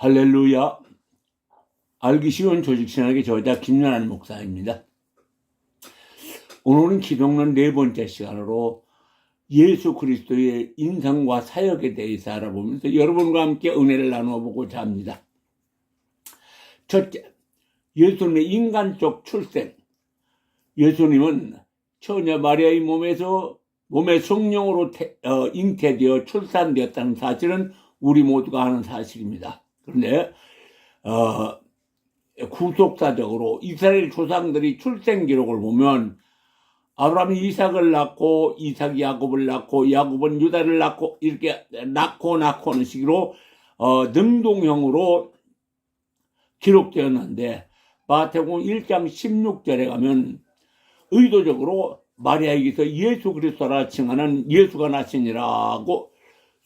할렐루야. 알기 쉬운 조직신학의 저자 김연한 목사입니다. 오늘은 기독론 네 번째 시간으로 예수 그리스도의 인성과 사역에 대해서 알아보면서 여러분과 함께 은혜를 나누어 보고자 합니다. 첫째, 예수님의 인간적 출생. 예수님은 처녀 마리아의 몸의 성령으로 잉태되어 출산되었다는 사실은 우리 모두가 아는 사실입니다. 그런데 구속사적으로 이스라엘 조상들이 출생 기록을 보면 아브라함이 이삭을 낳고 이삭이 야곱을 낳고 야곱은 유다를 낳고 이렇게 낳고 하는 식으로 능동형으로 기록되었는데 마태복음 1장 16절에 가면 의도적으로 마리아에게서 예수 그리스도라 칭하는 예수가 나시니라고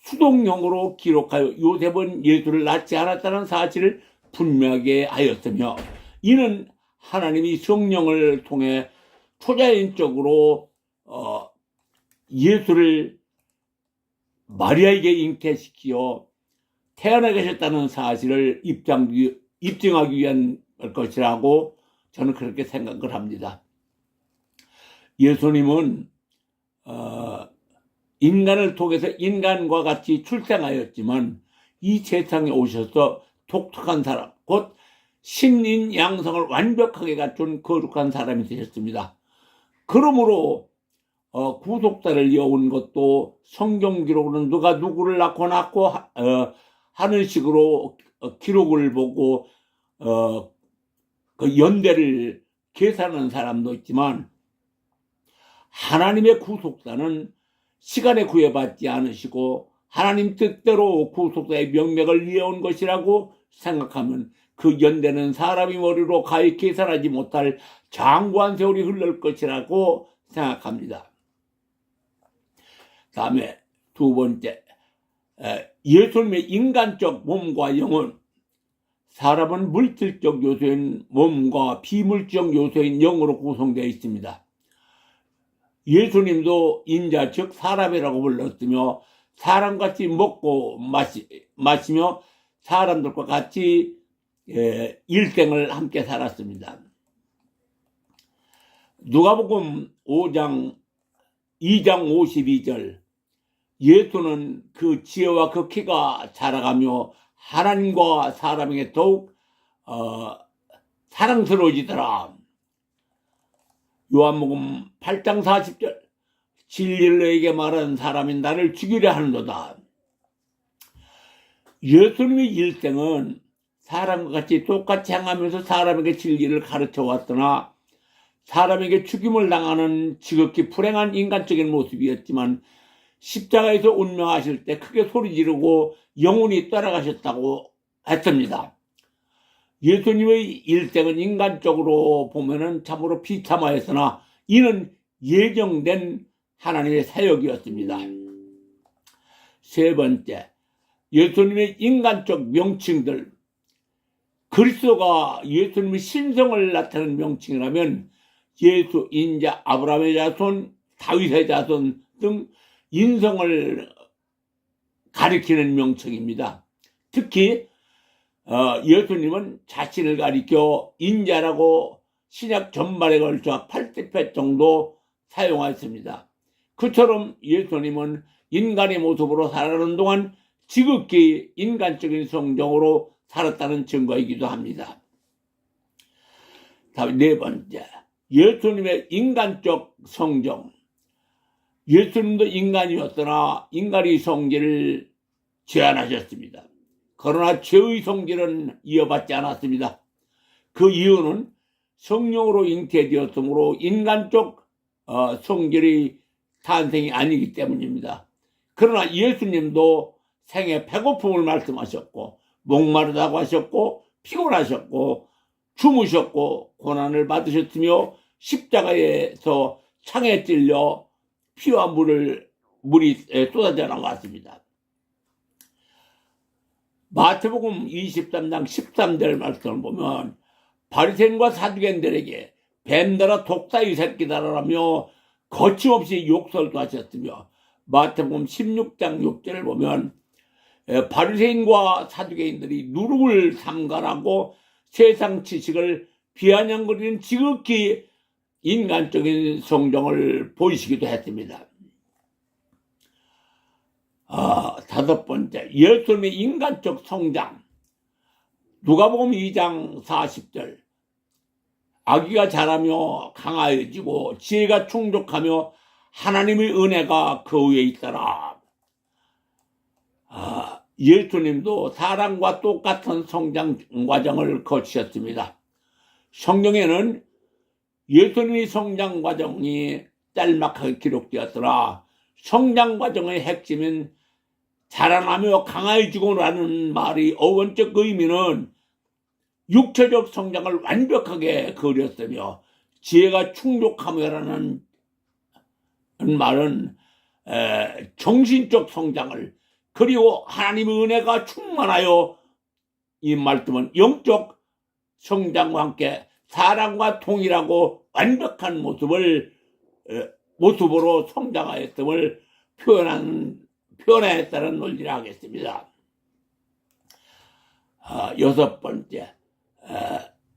수동형으로 기록하여 요셉은 예수를 낳지 않았다는 사실을 분명하게 하였으며, 이는 하나님이 성령을 통해 초자연적으로 예수를 마리아에게 잉태시키어 태어나게 하셨다는 사실을 입증하기 위한 것이라고 저는 그렇게 생각을 합니다. 예수님은 인간을 통해서 인간과 같이 출생하였지만 이 세상에 오셔서 독특한 사람, 곧 신인 양성을 완벽하게 갖춘 거룩한 사람이 되셨습니다. 그러므로 구속자를 이어온 것도 성경 기록으로는 누가 누구를 낳고 하는 식으로 기록을 보고 그 연대를 계산하는 사람도 있지만, 하나님의 구속자는 시간에 구애받지 않으시고 하나님 뜻대로 구속자의 명맥을 이어온 것이라고 생각하면 그 연대는 사람이 머리로 가히 계산하지 못할 장구한 세월이 흘릴 것이라고 생각합니다. 다음에 두 번째, 예수님의 인간적 몸과 영혼. 사람은 물질적 요소인 몸과 비물적 요소인 영으로 구성되어 있습니다. 예수님도 인자 즉 사람이라고 불렀으며 사람같이 먹고 마시며 사람들과 같이 일생을 함께 살았습니다. 누가복음 2장 52절, 예수는 그 지혜와 그 키가 자라가며 하나님과 사람에게 더욱 사랑스러워지더라. 요한복음 8장 40절, 진리를 너에게 말하는 사람이 나를 죽이려 하는도다. 예수님의 일생은 사람과 같이 똑같이 행하면서 사람에게 진리를 가르쳐 왔으나 사람에게 죽임을 당하는 지극히 불행한 인간적인 모습이었지만, 십자가에서 운명하실 때 크게 소리 지르고 영혼이 떠나가셨다고 했습니다. 예수님의 일생은 인간적으로 보면은 참으로 비참하였으나 이는 예정된 하나님의 사역이었습니다. 세 번째, 예수님의 인간적 명칭들. 그리스도가 예수님의 신성을 나타내는 명칭이라면 예수, 인자, 아브라함의 자손, 다윗의 자손 등 인성을 가리키는 명칭입니다. 특히 예수님은 자신을 가리켜 인자라고 신약 전반에 걸쳐 80회 정도 사용하였습니다. 그처럼 예수님은 인간의 모습으로 살아가는 동안 지극히 인간적인 성정으로 살았다는 증거이기도 합니다. 다음 네 번째, 예수님의 인간적 성정. 예수님도 인간이었으나 인간의 성질을 제한하셨습니다. 그러나 죄의 성질은 이어받지 않았습니다. 그 이유는 성령으로 잉태되었으므로 인간적 성질의 탄생이 아니기 때문입니다. 그러나 예수님도 생애 배고픔을 말씀하셨고, 목마르다고 하셨고, 피곤하셨고, 주무셨고, 고난을 받으셨으며 십자가에서 창에 찔려 피와 물이 쏟아져 나왔습니다. 마태복음 23장 13절 말씀을 보면 바리새인과 사두개인들에게 뱀들아 독사의 새끼다라며 거침없이 욕설도 하셨으며, 마태복음 16장 6절을 보면 바리새인과 사두개인들이 누룩을 삼가라고 세상 지식을 비아냥거리는 지극히 인간적인 성정을 보이시기도 했습니다. 다섯 번째, 예수님의 인간적 성장. 누가복음 2장 40절. 아기가 자라며 강하여지고 지혜가 충족하며 하나님의 은혜가 그 위에 있더라. 예수님도 사람과 똑같은 성장 과정을 거치셨습니다. 성경에는 예수님의 성장 과정이 짤막하게 기록되었더라. 성장 과정의 핵심은 자라나며 강해지고라는 말이 어원적 의미는 육체적 성장을 완벽하게 그렸으며, 지혜가 충족하며라는 말은 정신적 성장을, 그리고 하나님의 은혜가 충만하여, 이 말씀은 영적 성장과 함께 사람과 동일하고 완벽한 모습으로 성장하였음을 표현했다는 논리를 하겠습니다. 여섯 번째,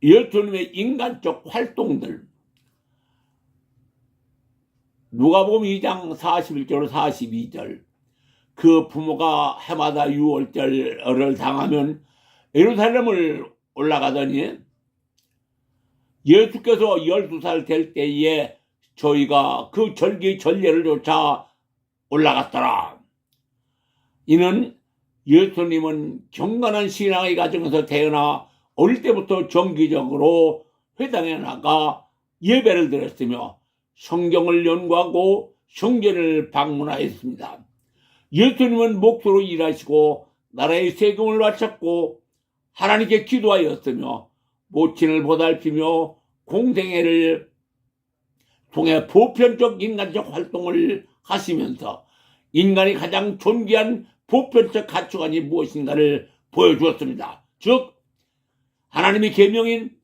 예수님의 인간적 활동들. 누가복음 2장 41절 42절. 그 부모가 해마다 유월절을 당하면 예루살렘을 올라가더니 예수께서 12살 될 때에 저희가 그 절기 전례를 쫓아 올라갔더라. 이는 예수님은 경건한 신앙의 가정에서 태어나 어릴 때부터 정기적으로 회당에 나가 예배를 드렸으며 성경을 연구하고 성전을 방문하였습니다. 예수님은 목소로 일하시고 나라의 세금을 바쳤고 하나님께 기도하였으며 모친을 보살피며 공생애를 통해 보편적 인간적 활동을 하시면서 인간이 가장 존귀한 보편적 가치관이 무엇인가를 보여주었습니다. 즉 하나님의 계명인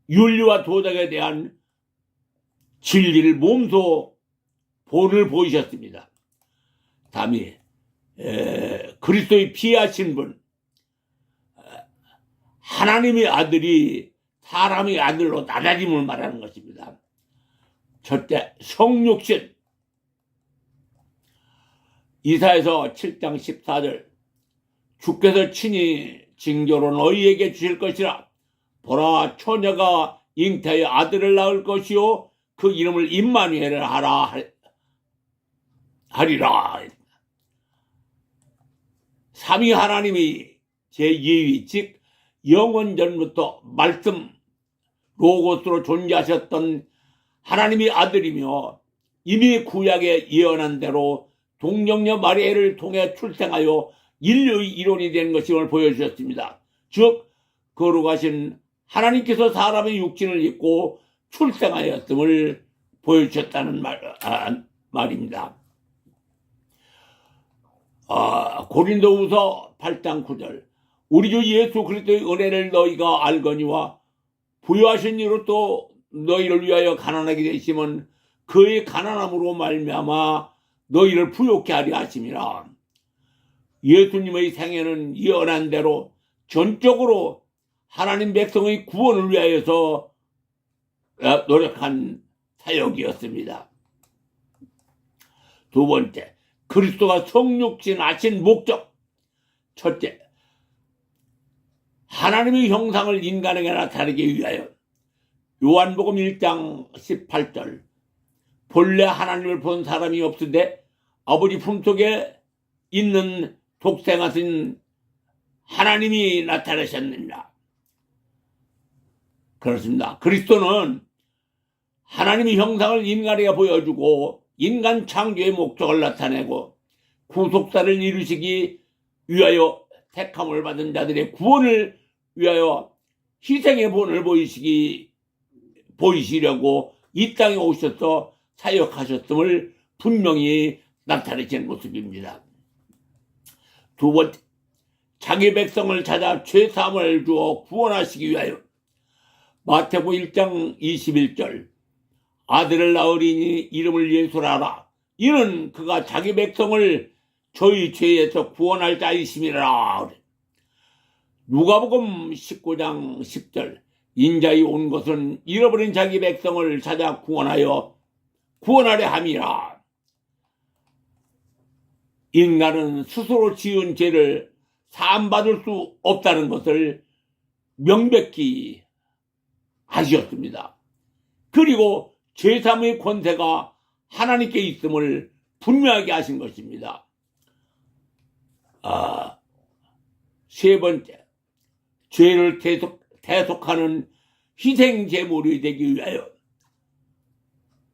윤리와 도덕에 대한 진리를 몸소 본을 보이셨습니다. 다음에 그리스도의 피하신 분, 하나님의 아들이 사람의 아들로 나다짐을 말하는 것입니다. 첫째, 성육신. 이사야서 7장 14절. 주께서 친히 징조로 너희에게 주실 것이라. 보라, 처녀가 잉태하여 아들을 낳을 것이요 그 이름을 임마누엘을 하리라. 삼위 하나님이 제2위, 즉 영원전부터 말씀 로고스로 존재하셨던 하나님의 아들이며 이미 구약에 예언한 대로 동정녀 마리아를 통해 출생하여 인류의 일원이 된 것임을 보여주셨습니다. 즉 거룩하신 하나님께서 사람의 육신을 입고 출생하였음을 보여주셨다는 말입니다. 고린도후서 8장 9절. 우리 주 예수 그리스도의 은혜를 너희가 알거니와 부유하신 이로 또 너희를 위하여 가난하게 되심은 그의 가난함으로 말미암아 너희를 부욕케 하려 하심이라. 예수님의 생애는 예언한 대로 전적으로 하나님 백성의 구원을 위하여서 노력한 사역이었습니다. 두 번째, 그리스도가 성육신 하신 목적. 첫째, 하나님의 형상을 인간에게 나타내기 위하여. 요한복음 1장 18절. 본래 하나님을 본 사람이 없으되 아버지 품속에 있는 독생하신 하나님이 나타나셨느니라. 그렇습니다. 그리스도는 하나님의 형상을 인간에게 보여주고 인간 창조의 목적을 나타내고 구속사를 이루시기 위하여 택함을 받은 자들의 구원을 위하여 희생의 본을 보이시려고 이 땅에 오셔서 사역하셨음을 분명히 나타내신 모습입니다. 두 번째, 자기 백성을 찾아 죄사함을 주어 구원하시기 위하여. 마태복음 1장 21절. 아들을 낳으리니 이름을 예수라 하라. 이는 그가 자기 백성을 저희 죄에서 구원할 자이심이라. 누가복음 19장 10절 인자의 온 것은 잃어버린 자기 백성을 찾아 구원하려 함이라. 인간은 스스로 지은 죄를 사함받을 수 없다는 것을 명백히 하셨습니다. 그리고 죄사함의 권세가 하나님께 있음을 분명하게 하신 것입니다. 세 번째, 죄를 대속하는 희생제물이 되기 위하여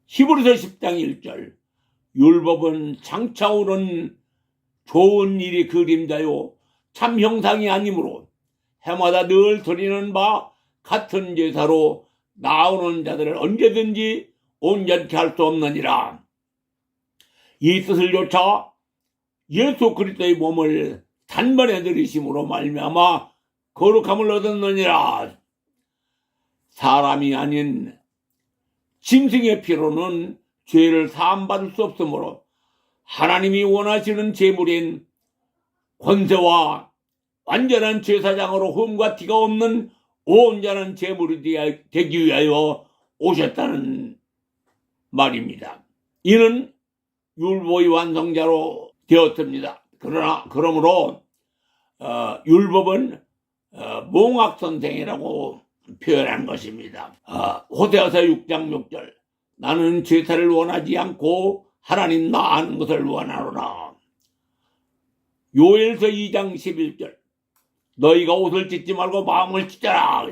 히브리서 10장 1절 율법은 장차오는 좋은 일이 그림자요 참 형상이 아니므로 해마다 늘 드리는 바 같은 제사로 나오는 자들을 언제든지 온전케 할 수 없느니라. 이 뜻을 조차 예수 그리스도의 몸을 단번에 들이심으로 말미암아 거룩함을 얻었느니라. 사람이 아닌 짐승의 피로는 죄를 사함받을 수 없으므로 하나님이 원하시는 제물인 권세와 완전한 제사장으로 흠과 티가 없는 온전한 제물이 되기 위하여 오셨다는 말입니다. 이는 율법의 완성자로 되었습니다. 그러므로 율법은 몽학선생이라고 표현한 것입니다. 호세아서 6장 6절 나는 제사를 원하지 않고 하나님 나 아는 것을 원하노라. 요엘서 2장 11절 너희가 옷을 찢지 말고 마음을 찢어라.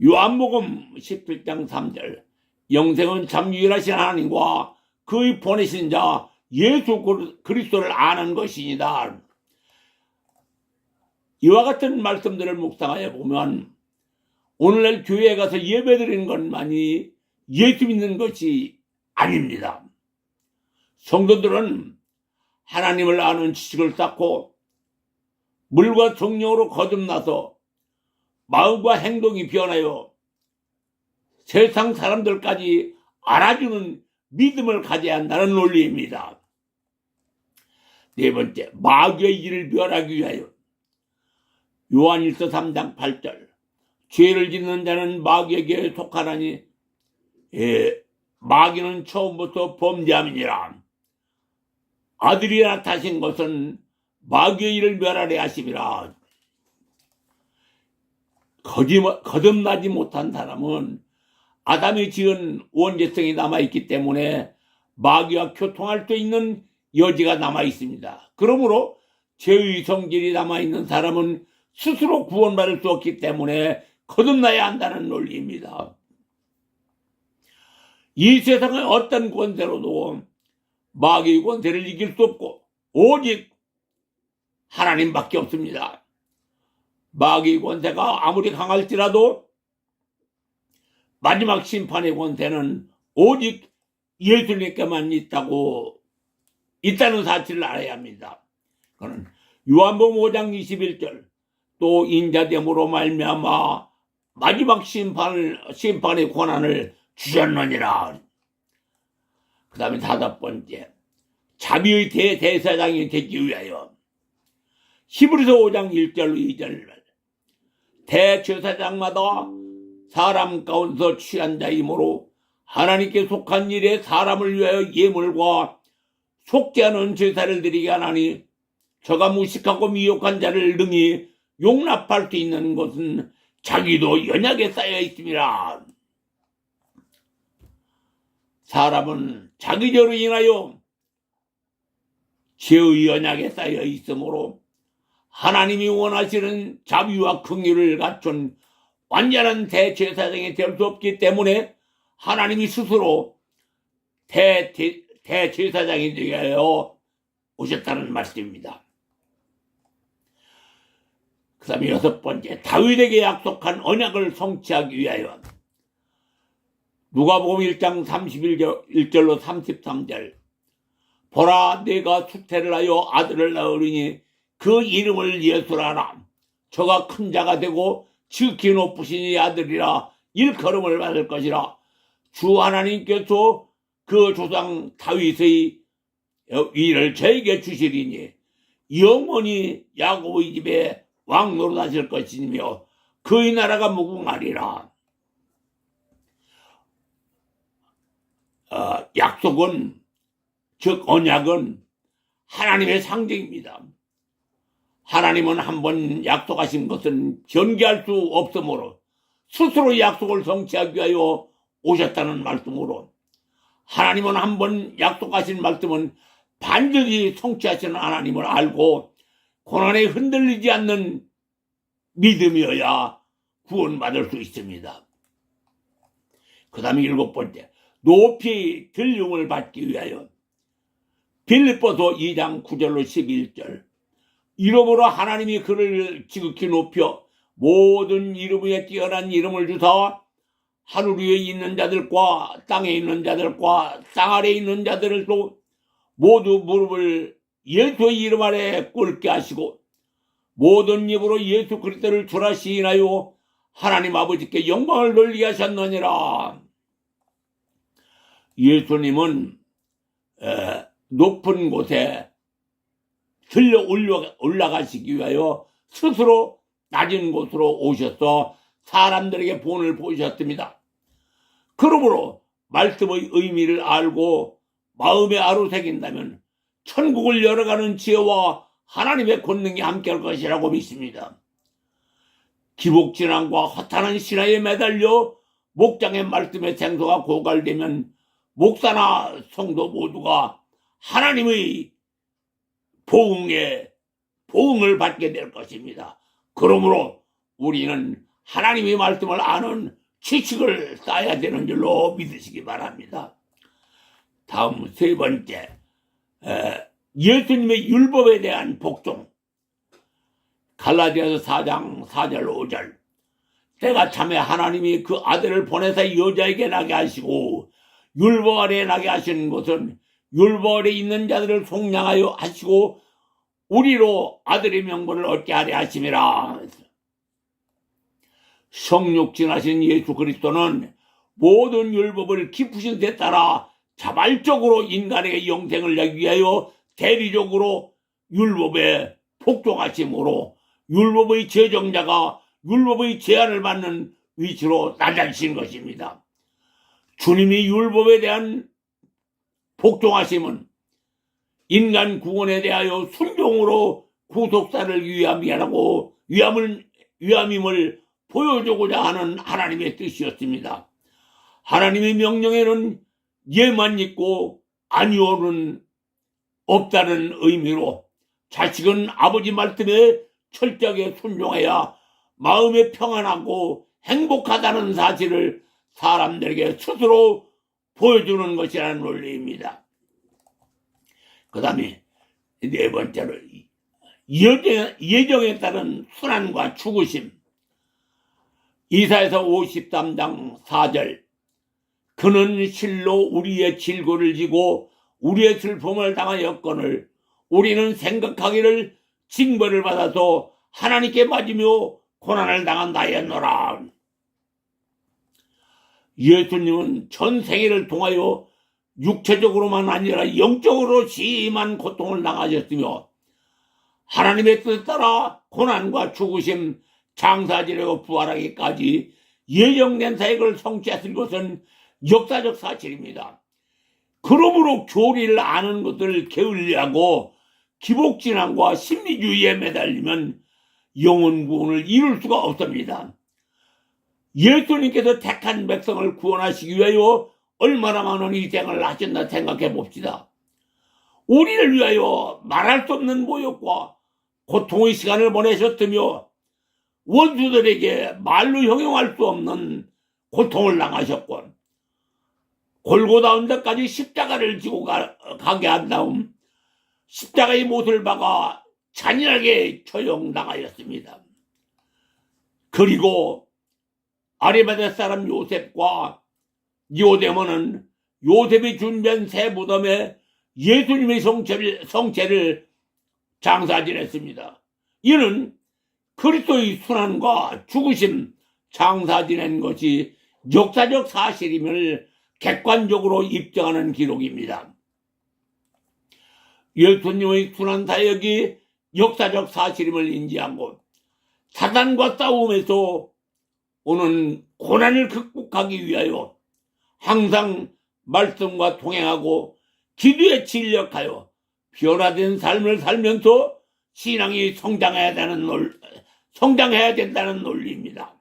요한복음 17장 3절 영생은 참 유일하신 하나님과 그의 보내신 자 예수 그리스도를 아는 것이니다. 이와 같은 말씀들을 묵상하여 보면 오늘날 교회에 가서 예배드리는 것만이 예수 믿는 것이 아닙니다. 성도들은 하나님을 아는 지식을 쌓고 물과 성령으로 거듭나서 마음과 행동이 변하여 세상 사람들까지 알아주는 믿음을 가져야 한다는 논리입니다. 네 번째, 마귀의 일을 멸하기 위하여 요한일서 3장 8절 죄를 짓는 자는 마귀에게 속하나니 마귀는 처음부터 범죄함이니라. 아들이 나타신 것은 마귀의 일을 멸하려 하심이라. 거듭나지 못한 사람은 아담이 지은 원죄성이 남아있기 때문에 마귀와 교통할 수 있는 여지가 남아있습니다. 그러므로 죄의 성질이 남아있는 사람은 스스로 구원받을 수 없기 때문에 거듭나야 한다는 논리입니다. 이 세상의 어떤 권세로도 마귀의 권세를 이길 수 없고 오직 하나님밖에 없습니다. 마귀의 권세가 아무리 강할지라도 마지막 심판의 권세는 오직 예수님께만 있다는 사실을 알아야 합니다. 그는 요한복음 5장 21절 또 인자됨으로 말미암아 마지막 심판의 권한을 주셨느니라. 그 다음에 다섯 번째, 자비의 대제사장이 되기 위하여 히브리서 5장 1절 2절 대제사장마다 사람 가운데서 취한 자이므로 하나님께 속한 일에 사람을 위하여 예물과 속죄하는 제사를 드리게 하나니 저가 무식하고 미혹한 자를 능히 용납할 수 있는 것은 자기도 연약에 쌓여 있습니다. 사람은 자기 죄로 인하여 죄의 연약에 쌓여 있으므로 하나님이 원하시는 자비와 긍휼을 갖춘 완전한 대제사장이 될 수 없기 때문에 하나님이 스스로 대제사장이 되어 오셨다는 말씀입니다. 그 다음에 여섯 번째, 다윗에게 약속한 언약을 성취하기 위하여 누가복음 1장 31절로 33절 보라 내가 수태를 하여 아들을 낳으리니 그 이름을 예수라 하라. 저가 큰 자가 되고 지극히 높으신 이 아들이라 일컬음을 받을 것이라. 주 하나님께서 그 조상 다윗의 이를 저에게 주시리니 영원히 야곱의 집에 왕 노릇하실 것이며 그의 나라가 무궁하리라. 약속은, 즉 언약은 하나님의 상징입니다. 하나님은 한번 약속하신 것은 변개할 수 없으므로 스스로 약속을 성취하기 위하여 오셨다는 말씀으로, 하나님은 한번 약속하신 말씀은 반드시 성취하시는 하나님을 알고 고난에 흔들리지 않는 믿음이어야 구원받을 수 있습니다. 그 다음에 7번째, 높이 들림을 받기 위하여. 빌립보서 2장 9절로 11절. 이름으로 하나님이 그를 지극히 높여 모든 이름 위에 뛰어난 이름을 주사 하늘 위에 있는 자들과 땅에 있는 자들과 땅 아래에 있는 자들도 모두 무릎을 예수의 이름 아래 꿇게 하시고 모든 입으로 예수 그리스도를 주라 시인하여 하나님 아버지께 영광을 돌리게 하셨느니라. 예수님은 높은 곳에 들려 올라가시기 위하여 스스로 낮은 곳으로 오셔서 사람들에게 본을 보이셨습니다. 그러므로 말씀의 의미를 알고 마음에 아로새긴다면 천국을 열어가는 지혜와 하나님의 권능이 함께할 것이라고 믿습니다. 기복진앙과 허탄한 신화에 매달려 목장의 말씀의 생소가 고갈되면 목사나 성도 모두가 하나님의 보응을 받게 될 것입니다. 그러므로 우리는 하나님의 말씀을 아는 지식을 쌓아야 되는 줄로 믿으시기 바랍니다. 다음 3번째, 예수님의 율법에 대한 복종. 갈라디아서 4장 4절 5절. 때가 참에 하나님이 그 아들을 보내서 여자에게 나게 하시고 율법 아래에 나게 하시는 것은 율법 아래에 있는 자들을 속량하여 하시고 우리로 아들의 명분을 얻게 하려 하심이라. 성육신하신 예수 그리스도는 모든 율법을 깊으신 데 따라 자발적으로 인간에게 영생을 내기 위하여 대리적으로 율법에 복종하심으로 율법의 제정자가 율법의 제한을 받는 위치로 낮아지신 것입니다. 주님이 율법에 대한 복종하심은 인간 구원에 대하여 순종으로 구속사를 위함임을 보여주고자 하는 하나님의 뜻이었습니다. 하나님의 명령에는 예만 있고 아니오는 없다는 의미로 자식은 아버지 말씀에 철저하게 순종해야 마음에 평안하고 행복하다는 사실을 사람들에게 스스로 보여주는 것이라는 논리입니다. 그 다음에 4번째로 예정에 따른 순환과 추구심. 이사야서 53장 4절. 그는 실로 우리의 질고를 지고 우리의 슬픔을 당하였거늘 우리는 생각하기를 징벌을 받아서 하나님께 맞으며 고난을 당한다 하였노라. 예수님은 전 생애를 통하여 육체적으로만 아니라 영적으로 심한 고통을 당하셨으며 하나님의 뜻에 따라 고난과 죽으심, 장사지려고 부활하기까지 예정된 사역을 성취했을 것은 역사적 사실입니다. 그러므로 교리를 아는 것을 게을리하고 기복진앙과 심리주의에 매달리면 영혼 구원을 이룰 수가 없습니다. 예수님께서 택한 백성을 구원하시기 위하여 얼마나 많은 희생을 하셨나 생각해 봅시다. 우리를 위하여 말할 수 없는 모욕과 고통의 시간을 보내셨으며 원수들에게 말로 형용할 수 없는 고통을 당하셨고 골고다 언덕까지 십자가를 지고 가게 한 다음 십자가의 못을 박아 잔인하게 처형당하였습니다. 그리고 아리마대 사람 요셉과 니고데모는 요셉이 준비한 새 무덤에 예수님의 성체를 장사지냈습니다. 이는 그리스도의 순환과 죽으심 장사지낸 것이 역사적 사실임을 객관적으로 입증하는 기록입니다. 예수님의 순환 사역이 역사적 사실임을 인지하고 사단과 싸움에서 오는 고난을 극복하기 위하여 항상 말씀과 동행하고 기도에 진력하여 변화된 삶을 살면서 신앙이 성장해야 된다는 논리입니다.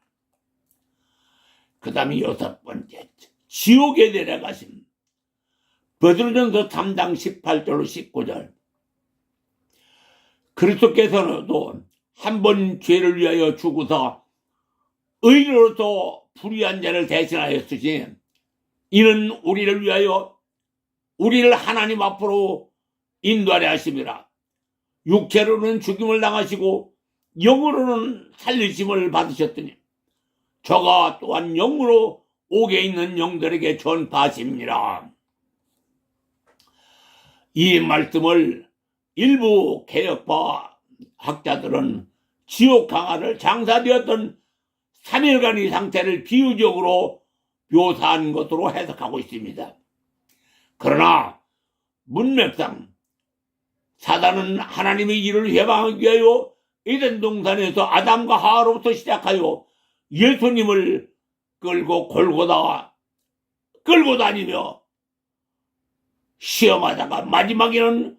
그 다음에 6번째, 지옥에 내려가심. 베드로전서 3장 18절로 19절. 그리스도께서도 한 번 죄를 위하여 죽으사 의로서 불의한 자를 대신하였으니 이는 우리를 위하여 우리를 하나님 앞으로 인도하려 하심이라. 육체로는 죽임을 당하시고 영으로는 살리심을 받으셨더니 저가 또한 영으로 옥에 있는 영들에게 전파하십니다. 이 말씀을 일부 개혁파 학자들은 지옥 강화를 장사되었던 3일간의 상태를 비유적으로 묘사한 것으로 해석하고 있습니다. 그러나 문맥상 사단은 하나님의 일을 회방하기 위하여 에덴 동산에서 아담과 하와로부터 시작하여 예수님을 끌고 끌고 다니며 시험하다가 마지막에는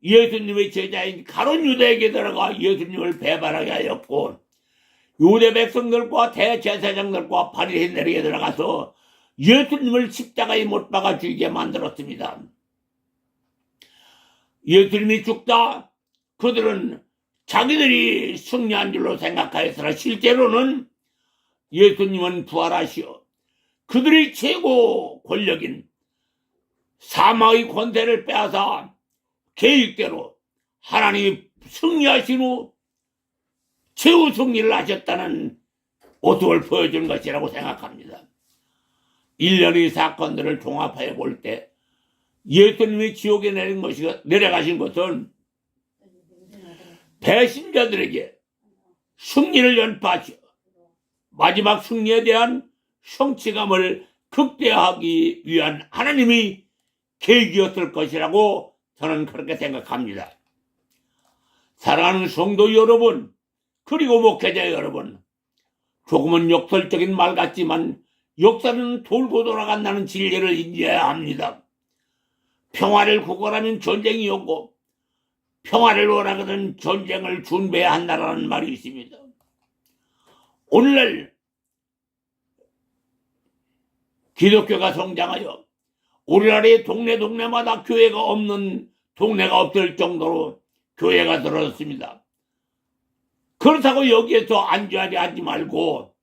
예수님의 제자인 가룟 유다에게 들어가 예수님을 배반하게 하였고 유대 백성들과 대제사장들과 바리새인들에게 들어가서 예수님을 십자가에 못 박아 죽이게 만들었습니다. 예수님이 죽다 그들은 자기들이 승리한 줄로 생각하였으나 실제로는 예수님은 부활하시어 그들의 최고 권력인 사망의 권세를 빼앗아 계획대로 하나님이 승리하신 후 최후 승리를 하셨다는 모습을 보여준 것이라고 생각합니다. 일련의 사건들을 종합해 볼 때 예수님이 지옥에 내려가신 것은 배신자들에게 승리를 연파하시어 마지막 승리에 대한 성취감을 극대화하기 위한 하나님의 계획이었을 것이라고 저는 그렇게 생각합니다. 사랑하는 성도 여러분, 그리고 목회자 여러분, 조금은 역설적인 말 같지만 역사는 돌고 돌아간다는 진리를 인지해야 합니다. 평화를 구걸하면 전쟁이 오고 평화를 원하거든 전쟁을 준비해야 한다는 말이 있습니다. 오늘날 기독교가 성장하여 우리나라의 동네마다 교회가 없는 동네가 없을 정도로 교회가 들어섰습니다. 그렇다고 여기에서 안주하게 하지 말고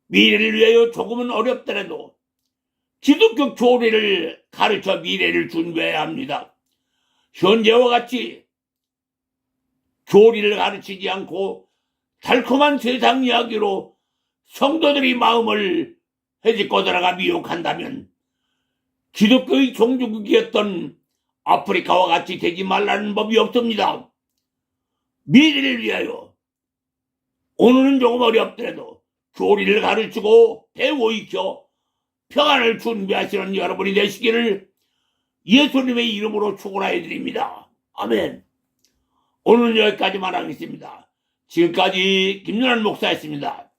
미래를 위하여 조금은 어렵더라도 기독교 교리를 가르쳐 미래를 준비해야 합니다. 현재와 같이 교리를 가르치지 않고 달콤한 세상 이야기로 성도들이 마음을 헤집고 들어가 미혹한다면 기독교의 종주국이었던 아프리카와 같이 되지 말라는 법이 없습니다. 미래를 위하여 오늘은 조금 어렵더라도 교리를 가르치고 배워 익혀 평안을 준비하시는 여러분이 되시기를 예수님의 이름으로 축원하여 드립니다. 아멘. 오늘은 여기까지만 하겠습니다. 지금까지 김연한 목사였습니다.